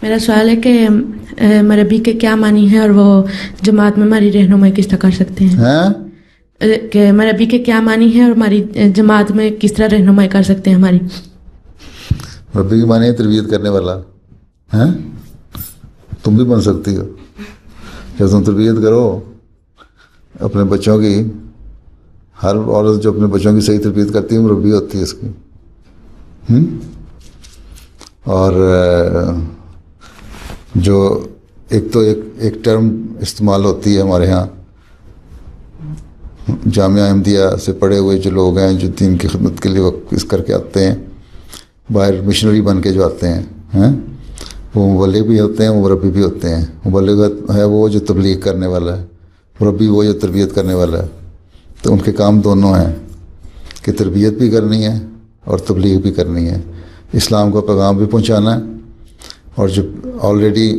میرا سوال ہے کہ مربی کے کیا معنی ہے اور وہ جماعت میں ہماری رہنمائی کس طرح کر سکتے ہیں؟ کہ مربی کے کیا معنی ہے اور ہماری جماعت میں کس طرح رہنمائی کر سکتے ہیں ہماری؟ مربی کی معنی ہے تربیت کرنے والا ہیں. تم بھی بن سکتی ہو کہ تم تربیت کرو اپنے بچوں کی. ہر عورت جو اپنے بچوں کی صحیح تربیت کرتی ہے مربی ہوتی ہے اس کی. اور جو ایک ٹرم استعمال ہوتی ہے ہمارے ہاں جامعہ احمدیہ سے پڑھے ہوئے جو لوگ ہیں جو دین کی خدمت کے لیے اس کر کے آتے ہیں باہر مشنری بن کے جو آتے ہیں وہ مبلغ بھی ہوتے ہیں مربی بھی ہوتے ہیں. مبلغ ہے وہ جو تبلیغ کرنے والا ہے, مربی وہ جو تربیت کرنے والا ہے. تو ان کے کام دونوں ہیں کہ تربیت بھی کرنی ہے اور تبلیغ بھی کرنی ہے. اسلام کا پیغام بھی پہنچانا ہے اور جو آلریڈی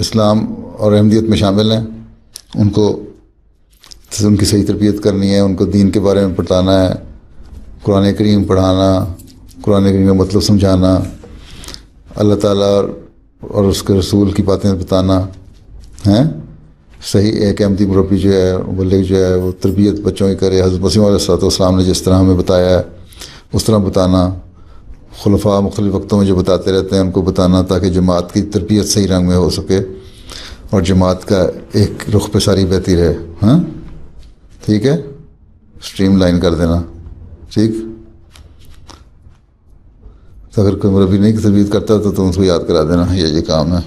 اسلام اور احمدیت میں شامل ہیں ان کی صحیح تربیت کرنی ہے. ان کو دین کے بارے میں بتانا ہے, قرآن کریم پڑھانا, قرآن کریم کا مطلب سمجھانا, اللہ تعالیٰ اور اس کے رسول کی باتیں بتانا ہیں. صحیح ایک احمدی مربی جو ہے مبلغ جو ہے وہ تربیت بچوں کی کرے. حضرت مسیح علیہ السلام نے جس طرح ہمیں بتایا ہے اس طرح بتانا. خلفاء مختلف وقتوں میں جو بتاتے رہتے ہیں ان کو بتانا تاکہ جماعت کی تربیت صحیح رنگ میں ہو سکے اور جماعت کا ایک رخ پہ ساری بہتی رہے. ہاں ٹھیک ہے, اسٹریم لائن کر دینا. ٹھیک, تو اگر کوئی مربی نہیں تربیت کرتا تو تم اس کو یاد کرا دینا یہ کام ہے.